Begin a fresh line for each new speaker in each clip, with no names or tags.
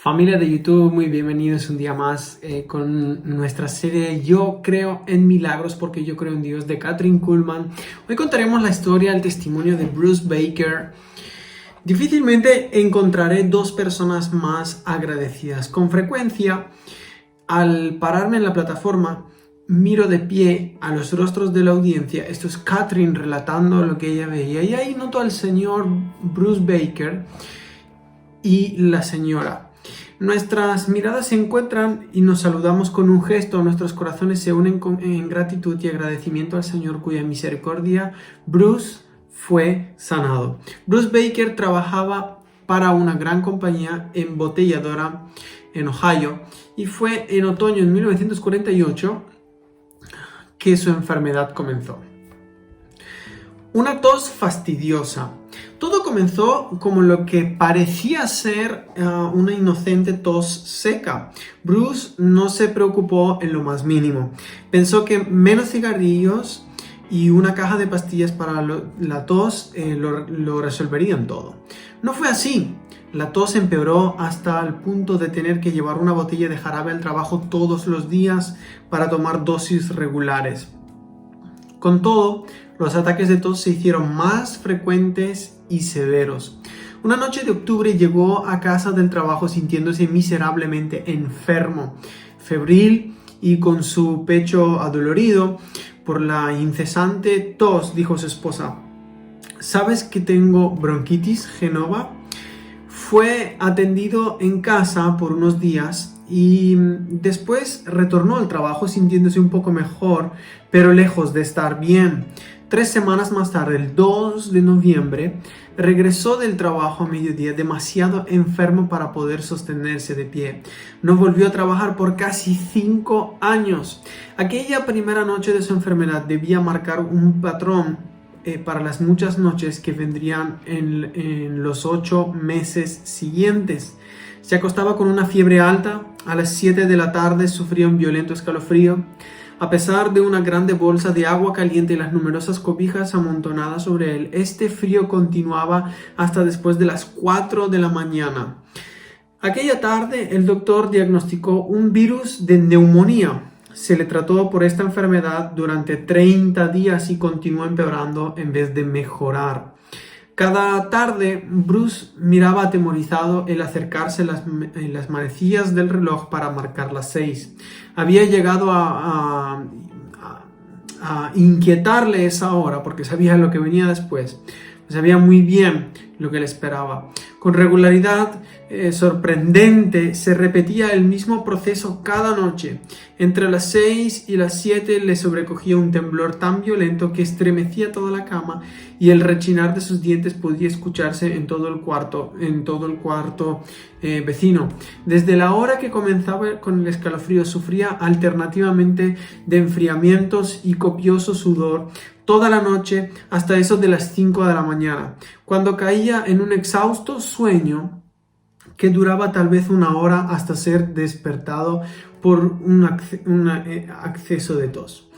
Familia de YouTube, muy bienvenidos un día más con nuestra serie Yo creo en milagros porque yo creo en Dios de Kathryn Kuhlman. Hoy contaremos la historia, el testimonio de Bruce Baker. Difícilmente encontraré dos personas más agradecidas. Con frecuencia, al pararme en la plataforma, miro de pie a los rostros de la audiencia. Esto es Kathryn relatando lo que ella veía. Y ahí noto al señor Bruce Baker y la señora. Nuestras miradas se encuentran y nos saludamos con un gesto. Nuestros corazones se unen en gratitud y agradecimiento al Señor cuya misericordia Bruce fue sanado. Bruce Baker trabajaba para una gran compañía embotelladora en Ohio y fue en otoño de 1948 que su enfermedad comenzó. Una tos fastidiosa. Todo comenzó como lo que parecía ser una inocente tos seca. Bruce no se preocupó en lo más mínimo. Pensó que menos cigarrillos y una caja de pastillas para la tos lo resolverían todo. No fue así. La tos empeoró hasta el punto de tener que llevar una botella de jarabe al trabajo todos los días para tomar dosis regulares. Con todo, los ataques de tos se hicieron más frecuentes y severos. Una noche de octubre llegó a casa del trabajo sintiéndose miserablemente enfermo, febril y con su pecho adolorido por la incesante tos. Dijo su esposa: ¿sabes que tengo bronquitis, Genova? Fue atendido en casa por unos días y después retornó al trabajo sintiéndose un poco mejor, pero lejos de estar bien. 3 semanas más tarde, el 2 de noviembre, regresó del trabajo a mediodía demasiado enfermo para poder sostenerse de pie. No volvió a trabajar por casi 5 años. Aquella primera noche de su enfermedad debía marcar un patrón para las muchas noches que vendrían en los 8 meses siguientes. Se acostaba con una fiebre alta. A las 7 de la tarde sufría un violento escalofrío. A pesar de una grande bolsa de agua caliente y las numerosas cobijas amontonadas sobre él, este frío continuaba hasta después de las 4 de la mañana. Aquella tarde, el doctor diagnosticó un virus de neumonía. Se le trató por esta enfermedad durante 30 días y continuó empeorando en vez de mejorar. Cada tarde, Bruce miraba atemorizado el acercarse las manecillas del reloj para marcar las 6. Había llegado a inquietarle esa hora porque sabía lo que venía después. Sabía muy bien lo que le esperaba. Con regularidad sorprendente se repetía el mismo proceso cada noche. Entre las 6 y las 7 le sobrecogía un temblor tan violento que estremecía toda la cama y el rechinar de sus dientes podía escucharse en todo el cuarto vecino. Desde la hora que comenzaba con el escalofrío sufría alternativamente de enfriamientos y copioso sudor toda la noche hasta eso de las 5 de la mañana, cuando caía en un exhausto sueño que duraba tal vez 1 hora hasta ser despertado por un acceso de tos.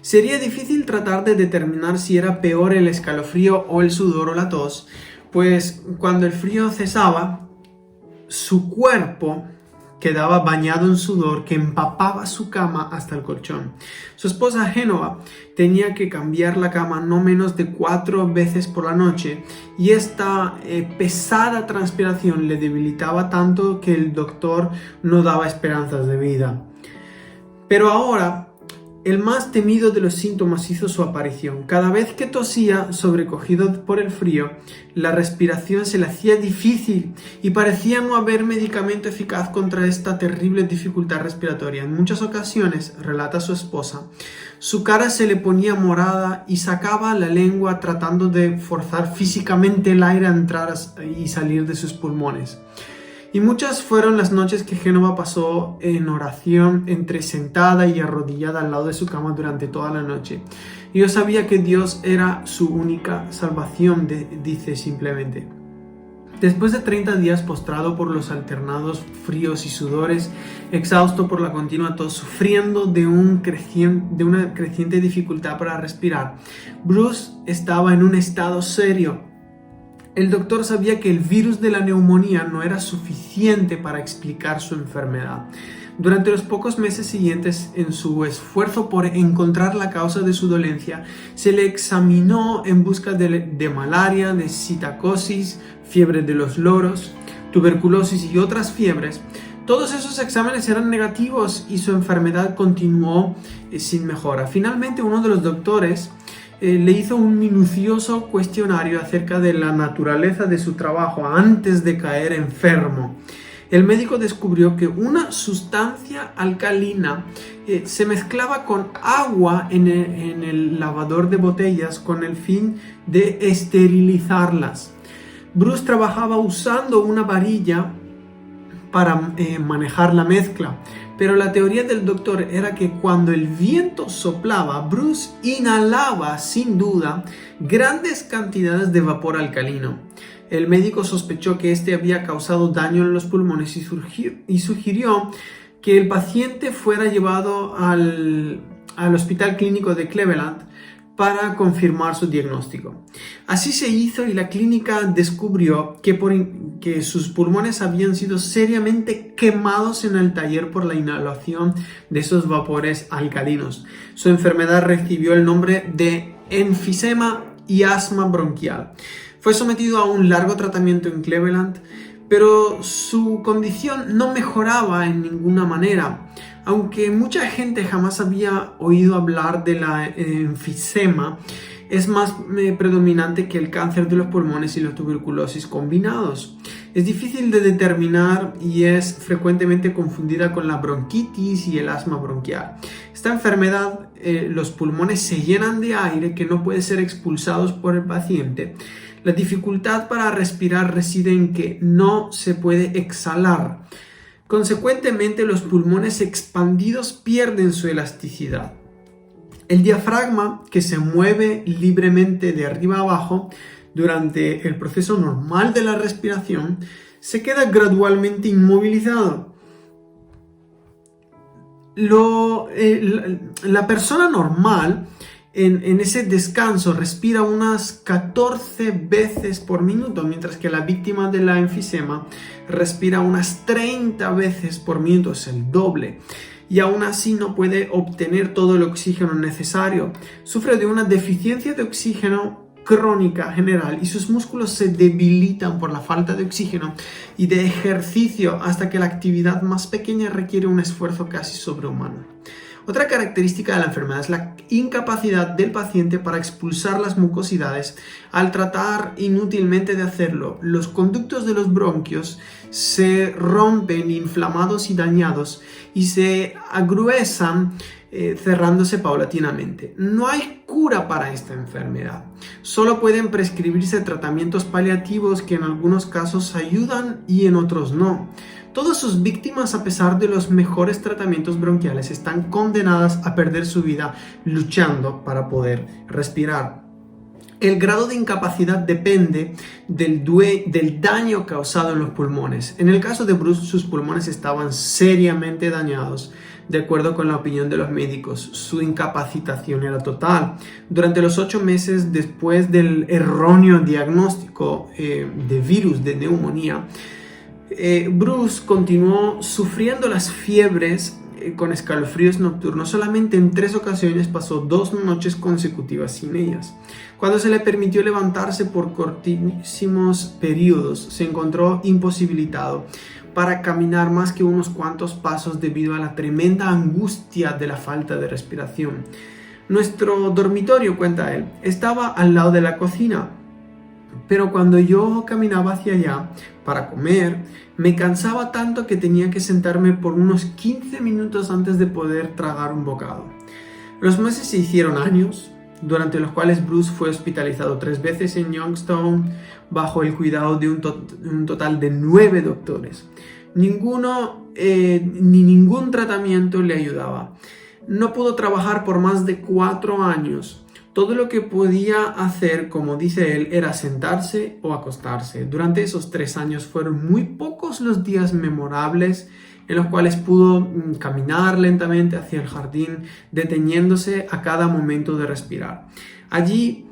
Sería difícil tratar de determinar si era peor el escalofrío o el sudor o la tos, pues cuando el frío cesaba, su cuerpo quedaba bañado en sudor que empapaba su cama hasta el colchón. Su esposa Genova tenía que cambiar la cama no menos de 4 veces por la noche y esta pesada transpiración le debilitaba tanto que el doctor no daba esperanzas de vida. Pero ahora, el más temido de los síntomas hizo su aparición. Cada vez que tosía, sobrecogido por el frío, la respiración se le hacía difícil y parecía no haber medicamento eficaz contra esta terrible dificultad respiratoria. En muchas ocasiones, relata su esposa, su cara se le ponía morada y sacaba la lengua tratando de forzar físicamente el aire a entrar y salir de sus pulmones. Y muchas fueron las noches que Genova pasó en oración entre sentada y arrodillada al lado de su cama durante toda la noche. Y yo sabía que Dios era su única salvación, dice simplemente. Después de 30 días postrado por los alternados fríos y sudores, exhausto por la continua tos, sufriendo de una creciente dificultad para respirar, Bruce estaba en un estado serio. El doctor sabía que el virus de la neumonía no era suficiente para explicar su enfermedad. Durante los pocos meses siguientes, en su esfuerzo por encontrar la causa de su dolencia, se le examinó en busca de malaria, de citocosis, fiebre de los loros, tuberculosis y otras fiebres. Todos esos exámenes eran negativos y su enfermedad continuó sin mejora. Finalmente, uno de los doctores le hizo un minucioso cuestionario acerca de la naturaleza de su trabajo antes de caer enfermo. El médico descubrió que una sustancia alcalina se mezclaba con agua en el lavador de botellas con el fin de esterilizarlas. Bruce trabajaba usando una varilla para manejar la mezcla, pero la teoría del doctor era que cuando el viento soplaba, Bruce inhalaba sin duda grandes cantidades de vapor alcalino. El médico sospechó que este había causado daño en los pulmones y sugirió que el paciente fuera llevado al Hospital Clínico de Cleveland para confirmar su diagnóstico. Así se hizo y la clínica descubrió que sus pulmones habían sido seriamente quemados en el taller por la inhalación de esos vapores alcalinos. Su enfermedad recibió el nombre de enfisema y asma bronquial. Fue sometido a un largo tratamiento en Cleveland, pero su condición no mejoraba en ninguna manera. Aunque mucha gente jamás había oído hablar de la enfisema, es más predominante que el cáncer de los pulmones y la tuberculosis combinados. Es difícil de determinar y es frecuentemente confundida con la bronquitis y el asma bronquial. Esta enfermedad, los pulmones se llenan de aire que no puede ser expulsado por el paciente. La dificultad para respirar reside en que no se puede exhalar. Consecuentemente, los pulmones expandidos pierden su elasticidad. El diafragma, que se mueve libremente de arriba a abajo durante el proceso normal de la respiración, se queda gradualmente inmovilizado. La persona normal en ese descanso respira unas 14 veces por minuto, mientras que la víctima de la enfisema respira unas 30 veces por minuto, es el doble. Y aún así no puede obtener todo el oxígeno necesario. Sufre de una deficiencia de oxígeno crónica general y sus músculos se debilitan por la falta de oxígeno y de ejercicio hasta que la actividad más pequeña requiere un esfuerzo casi sobrehumano. Otra característica de la enfermedad es la incapacidad del paciente para expulsar las mucosidades. Al tratar inútilmente de hacerlo, los conductos de los bronquios se rompen inflamados y dañados y se agruesan cerrándose paulatinamente. No hay cura para esta enfermedad. Solo pueden prescribirse tratamientos paliativos que en algunos casos ayudan y en otros no. Todas sus víctimas, a pesar de los mejores tratamientos bronquiales, están condenadas a perder su vida luchando para poder respirar. El grado de incapacidad depende del daño causado en los pulmones. En el caso de Bruce, sus pulmones estaban seriamente dañados. De acuerdo con la opinión de los médicos, su incapacitación era total. Durante los 8 meses después del erróneo diagnóstico de virus de neumonía, Bruce continuó sufriendo las fiebres con escalofríos nocturnos. Solamente en 3 ocasiones pasó 2 noches consecutivas sin ellas. Cuando se le permitió levantarse por cortísimos periodos, se encontró imposibilitado para caminar más que unos cuantos pasos debido a la tremenda angustia de la falta de respiración. Nuestro dormitorio, cuenta él, estaba al lado de la cocina, pero cuando yo caminaba hacia allá para comer, me cansaba tanto que tenía que sentarme por unos 15 minutos antes de poder tragar un bocado. Los meses se hicieron años, durante los cuales Bruce fue hospitalizado 3 veces en Youngstown bajo el cuidado de un total de 9 doctores. Ningún tratamiento le ayudaba. No pudo trabajar por más de 4 años. Todo lo que podía hacer, como dice él, era sentarse o acostarse. Durante esos 3 años fueron muy pocos los días memorables en los cuales pudo caminar lentamente hacia el jardín, deteniéndose a cada momento de respirar. Allí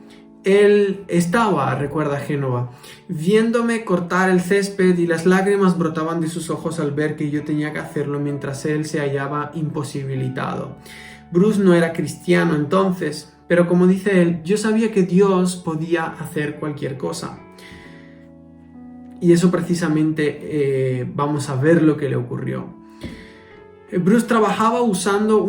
Él estaba, recuerda Génova, viéndome cortar el césped y las lágrimas brotaban de sus ojos al ver que yo tenía que hacerlo mientras él se hallaba imposibilitado. Bruce no era cristiano entonces, pero como dice él, yo sabía que Dios podía hacer cualquier cosa. Y eso precisamente vamos a ver lo que le ocurrió. Bruce trabajaba usando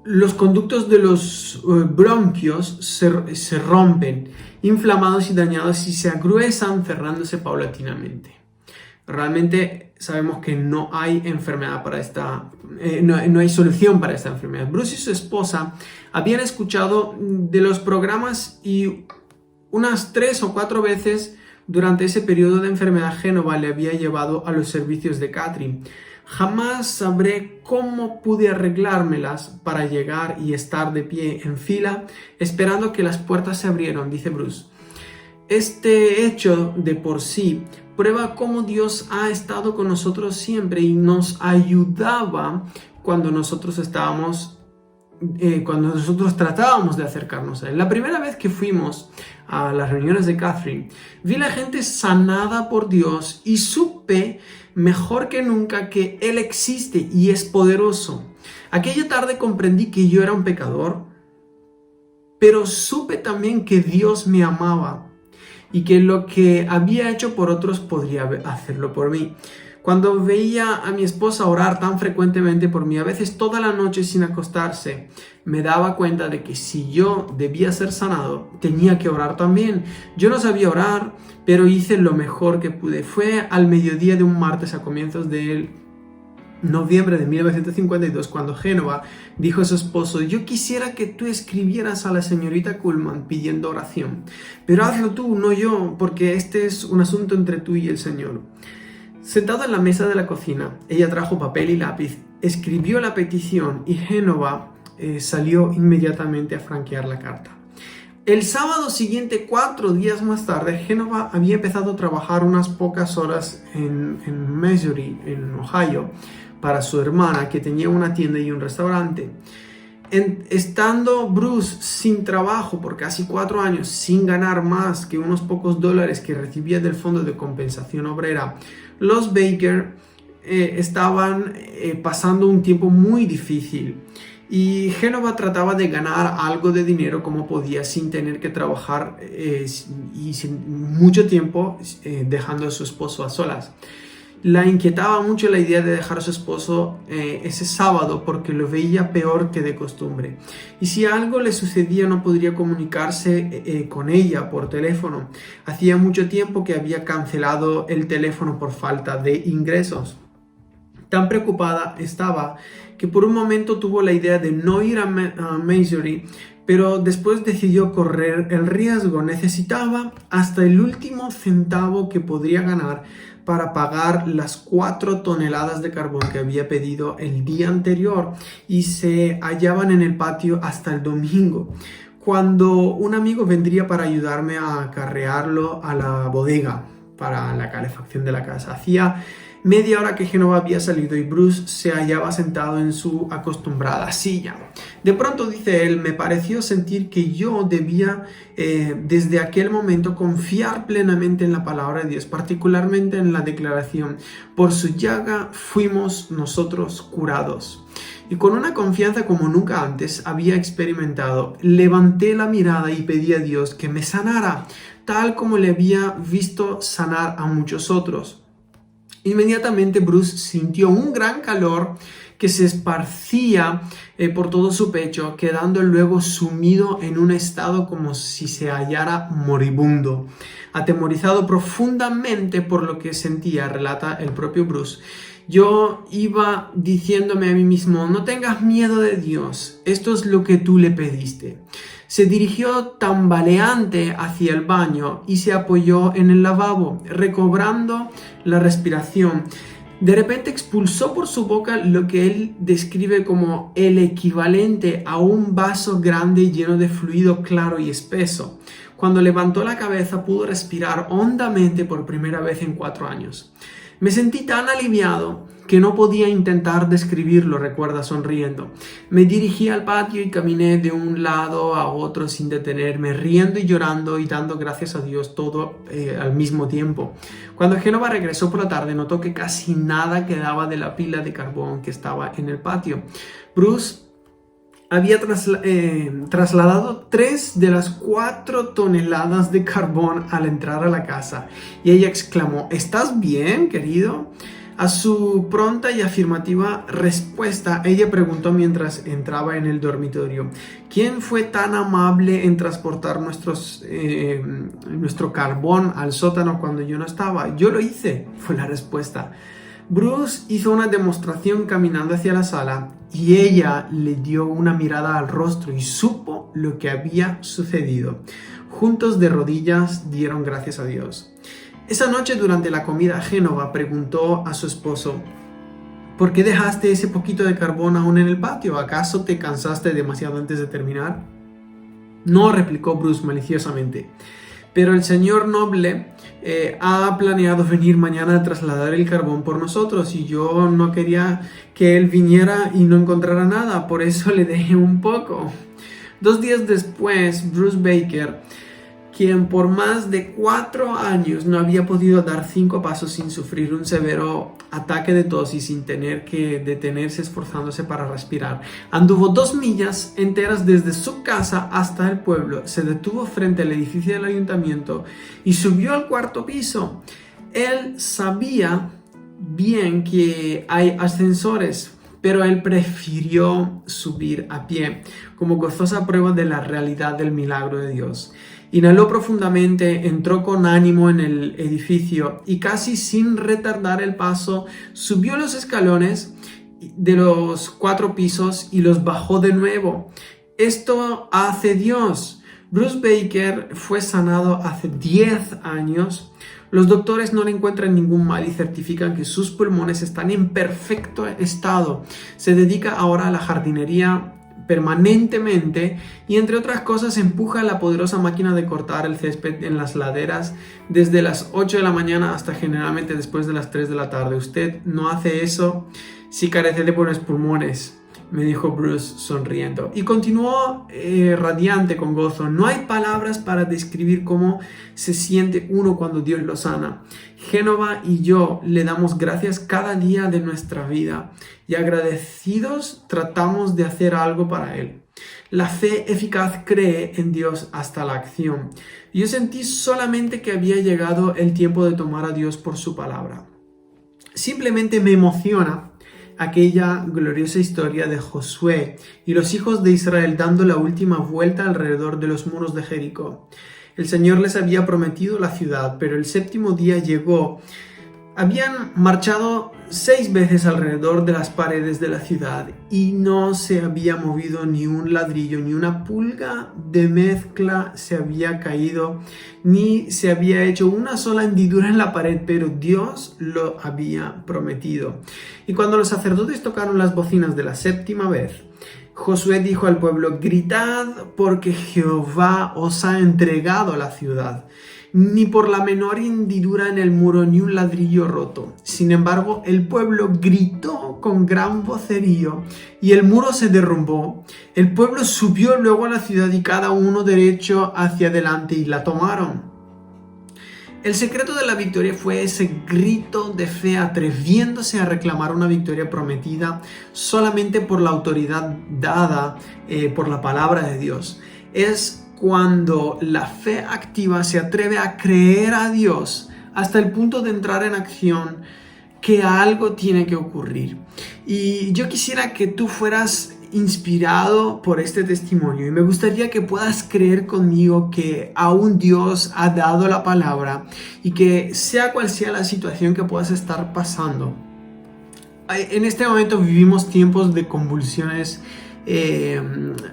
los conductos de los bronquios se rompen, inflamados y dañados y se agruesan cerrándose paulatinamente. Realmente sabemos que no hay enfermedad para no hay solución para esta enfermedad. Bruce y su esposa habían escuchado de los programas y unas 3 o 4 veces durante ese periodo de enfermedad Génova le había llevado a los servicios de Catherine. Jamás sabré cómo pude arreglármelas para llegar y estar de pie en fila esperando que las puertas se abrieran, dice Bruce. Este hecho de por sí prueba cómo Dios ha estado con nosotros siempre y nos ayudaba cuando nosotros tratábamos de acercarnos a Él. La primera vez que fuimos a las reuniones de Catherine, vi la gente sanada por Dios y supe mejor que nunca que Él existe y es poderoso. Aquella tarde comprendí que yo era un pecador, pero supe también que Dios me amaba y que lo que había hecho por otros podría hacerlo por mí. Cuando veía a mi esposa orar tan frecuentemente por mí, a veces toda la noche sin acostarse, me daba cuenta de que si yo debía ser sanado, tenía que orar también. Yo no sabía orar, pero hice lo mejor que pude. Fue al mediodía de un martes a comienzos de noviembre de 1952 cuando Génova dijo a su esposo: yo quisiera que tú escribieras a la señorita Kuhlman pidiendo oración, pero hazlo tú, no yo, porque este es un asunto entre tú y el Señor. Sentado en la mesa de la cocina, ella trajo papel y lápiz, escribió la petición y Génova salió inmediatamente a franquear la carta. El sábado siguiente, 4 días más tarde, Génova había empezado a trabajar unas pocas horas en Missouri, en Ohio, para su hermana que tenía una tienda y un restaurante. Estando Bruce sin trabajo por casi 4 años, sin ganar más que unos pocos dólares que recibía del Fondo de Compensación Obrera, los Baker estaban pasando un tiempo muy difícil. Y Génova trataba de ganar algo de dinero como podía sin tener que trabajar y sin mucho tiempo dejando a su esposo a solas. La inquietaba mucho la idea de dejar a su esposo ese sábado porque lo veía peor que de costumbre. Y si algo le sucedía no podría comunicarse con ella por teléfono. Hacía mucho tiempo que había cancelado el teléfono por falta de ingresos. Tan preocupada estaba que por un momento tuvo la idea de no ir a Missouri, pero después decidió correr el riesgo. Necesitaba hasta el último centavo que podría ganar para pagar las 4 toneladas de carbón que había pedido el día anterior y se hallaban en el patio hasta el domingo, cuando un amigo vendría para ayudarme a acarrearlo a la bodega para la calefacción de la casa. Hacía media hora que Génova había salido y Bruce se hallaba sentado en su acostumbrada silla. De pronto, dice él, me pareció sentir que yo debía desde aquel momento confiar plenamente en la palabra de Dios, particularmente en la declaración: por su llaga fuimos nosotros curados. Y con una confianza como nunca antes había experimentado, levanté la mirada y pedí a Dios que me sanara, tal como le había visto sanar a muchos otros. Inmediatamente Bruce sintió un gran calor que se esparcía por todo su pecho, quedando luego sumido en un estado como si se hallara moribundo. Atemorizado profundamente por lo que sentía, relata el propio Bruce, yo iba diciéndome a mí mismo: no tengas miedo de Dios, esto es lo que tú le pediste. Se dirigió tambaleante hacia el baño y se apoyó en el lavabo, recobrando la respiración. De repente expulsó por su boca lo que él describe como el equivalente a un vaso grande lleno de fluido claro y espeso. Cuando levantó la cabeza pudo respirar hondamente por primera vez en 4 años. Me sentí tan aliviado que no podía intentar describirlo, recuerda sonriendo. Me dirigí al patio y caminé de un lado a otro sin detenerme, riendo y llorando y dando gracias a Dios todo al mismo tiempo. Cuando Génova regresó por la tarde, notó que casi nada quedaba de la pila de carbón que estaba en el patio. Bruce había trasladado 3 de las 4 toneladas de carbón al entrar a la casa y ella exclamó: ¿estás bien, querido? A su pronta y afirmativa respuesta, ella preguntó mientras entraba en el dormitorio: ¿quién fue tan amable en transportar nuestro carbón al sótano cuando yo no estaba? Yo lo hice, fue la respuesta. Bruce hizo una demostración caminando hacia la sala y ella le dio una mirada al rostro y supo lo que había sucedido. Juntos de rodillas dieron gracias a Dios. Esa noche durante la comida, Génova preguntó a su esposo: ¿por qué dejaste ese poquito de carbón aún en el patio? ¿Acaso te cansaste demasiado antes de terminar? No, replicó Bruce maliciosamente, pero el señor Noble ha planeado venir mañana a trasladar el carbón por nosotros y yo no quería que él viniera y no encontrara nada, por eso le dejé un poco. 2 días después, Bruce Baker, quien por más de 4 años no había podido dar 5 pasos sin sufrir un severo ataque de tos y sin tener que detenerse esforzándose para respirar, anduvo 2 millas enteras desde su casa hasta el pueblo, se detuvo frente al edificio del ayuntamiento y subió al 4º piso. Él sabía bien que hay ascensores, pero él prefirió subir a pie, como gozosa prueba de la realidad del milagro de Dios. Inhaló profundamente, entró con ánimo en el edificio y casi sin retardar el paso, subió los escalones de los 4 pisos y los bajó de nuevo. Esto hace Dios. Bruce Baker fue sanado hace 10 años. Los doctores no le encuentran ningún mal y certifican que sus pulmones están en perfecto estado. Se dedica ahora a la jardinería permanentemente y, entre otras cosas, empuja la poderosa máquina de cortar el césped en las laderas desde las 8 de la mañana hasta generalmente después de las 3 de la tarde. Usted no hace eso si carece de buenos pulmones, me dijo Bruce sonriendo, y continuó radiante con gozo. No hay palabras para describir cómo se siente uno cuando Dios lo sana. Génova y yo le damos gracias cada día de nuestra vida y agradecidos tratamos de hacer algo para Él. La fe eficaz cree en Dios hasta la acción. Yo sentí solamente que había llegado el tiempo de tomar a Dios por su palabra. Simplemente me emociona aquella gloriosa historia de Josué y los hijos de Israel dando la última vuelta alrededor de los muros de Jericó. El Señor les había prometido la ciudad, pero el 7º día llegó. Habían marchado 6 veces alrededor de las paredes de la ciudad y no se había movido ni un ladrillo, ni una pulga de mezcla se había caído, ni se había hecho una sola hendidura en la pared, pero Dios lo había prometido. Y cuando los sacerdotes tocaron las bocinas de la 7ª vez, Josué dijo al pueblo: gritad porque Jehová os ha entregado la ciudad. Ni por la menor hendidura en el muro, ni un ladrillo roto. Sin embargo, el pueblo gritó con gran vocerío y el muro se derrumbó. El pueblo subió luego a la ciudad y cada uno derecho hacia adelante y la tomaron. El secreto de la victoria fue ese grito de fe, atreviéndose a reclamar una victoria prometida solamente por la autoridad dada por la palabra de Dios. Es cuando la fe activa se atreve a creer a Dios hasta el punto de entrar en acción que algo tiene que ocurrir. Y yo quisiera que tú fueras inspirado por este testimonio y me gustaría que puedas creer conmigo que aún Dios ha dado la palabra y que sea cual sea la situación que puedas estar pasando. En este momento vivimos tiempos de convulsiones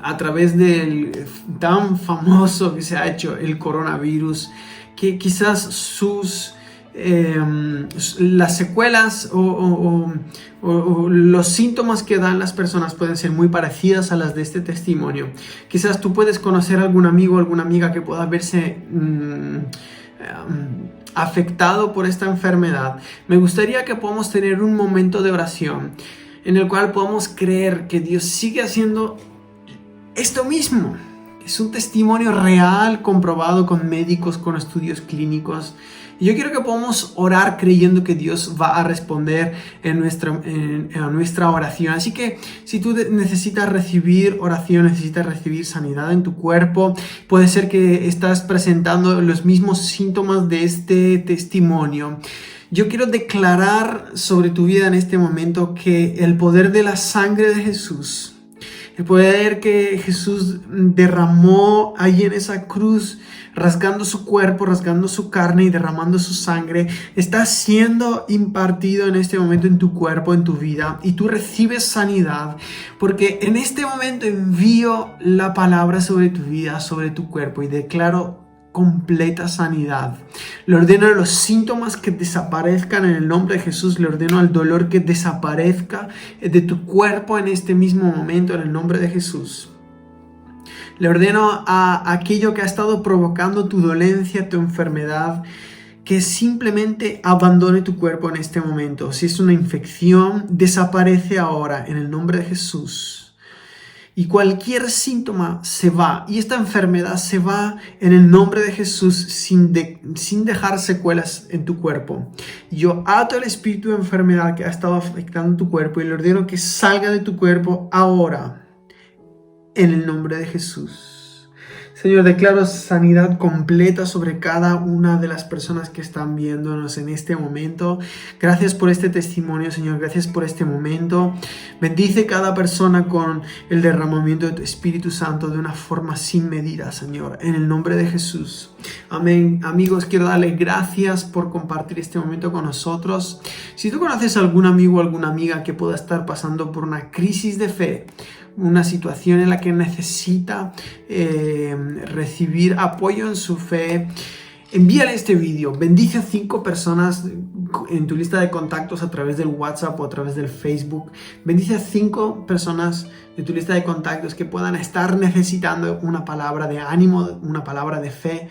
a través del tan famoso que se ha hecho el coronavirus, que quizás las secuelas o los síntomas que dan las personas pueden ser muy parecidas a las de este testimonio. Quizás tú puedes conocer a algún amigo o alguna amiga que pueda verse afectado por esta enfermedad, me gustaría que podamos tener un momento de oración en el cual podamos creer que Dios sigue haciendo esto mismo. Es un testimonio real, comprobado con médicos, con estudios clínicos. Y yo quiero que podamos orar creyendo que Dios va a responder a nuestra oración. Así que si tú necesitas recibir oración, necesitas recibir sanidad en tu cuerpo, puede ser que estás presentando los mismos síntomas de este testimonio. Yo quiero declarar sobre tu vida en este momento que el poder de la sangre de Jesús, el poder que Jesús derramó allí en esa cruz, rasgando su cuerpo, rasgando su carne y derramando su sangre, está siendo impartido en este momento en tu cuerpo, en tu vida, y tú recibes sanidad, porque en este momento envío la palabra sobre tu vida, sobre tu cuerpo, y declaro completa sanidad. Le ordeno a los síntomas que desaparezcan en el nombre de Jesús. Le ordeno al dolor que desaparezca de tu cuerpo en este mismo momento en el nombre de Jesús. Le ordeno a aquello que ha estado provocando tu dolencia, tu enfermedad, que simplemente abandone tu cuerpo en este momento. Si es una infección, desaparece ahora en el nombre de Jesús. Y cualquier síntoma se va, y esta enfermedad se va en el nombre de Jesús sin dejar secuelas en tu cuerpo. Yo ato el espíritu de enfermedad que ha estado afectando tu cuerpo y le ordeno que salga de tu cuerpo ahora, en el nombre de Jesús. Señor, declaro sanidad completa sobre cada una de las personas que están viéndonos en este momento. Gracias por este testimonio, Señor. Gracias por este momento. Bendice cada persona con el derramamiento de tu Espíritu Santo de una forma sin medida, Señor. En el nombre de Jesús. Amén. Amigos, quiero darle gracias por compartir este momento con nosotros. Si tú conoces a algún amigo o alguna amiga que pueda estar pasando por una crisis de fe, una situación en la que necesita recibir apoyo en su fe, envíale este vídeo. Bendice a 5 personas en tu lista de contactos a través del WhatsApp o a través del Facebook. Bendice a 5 personas de tu lista de contactos que puedan estar necesitando una palabra de ánimo, una palabra de fe.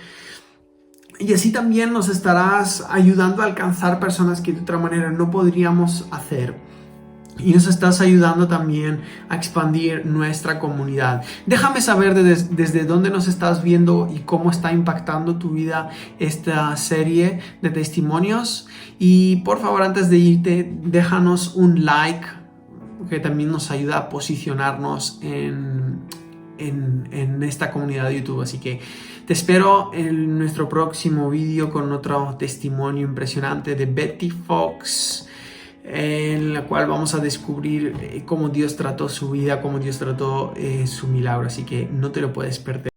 Y así también nos estarás ayudando a alcanzar personas que de otra manera no podríamos hacer. Y nos estás ayudando también a expandir nuestra comunidad. Déjame saber desde dónde nos estás viendo y cómo está impactando tu vida esta serie de testimonios. Y por favor, antes de irte, déjanos un like, que también nos ayuda a posicionarnos en esta comunidad de YouTube. Así que te espero en nuestro próximo vídeo con otro testimonio impresionante de Betty Fox, en la cual vamos a descubrir cómo Dios trató su vida, cómo Dios trató su milagro. Así que no te lo puedes perder.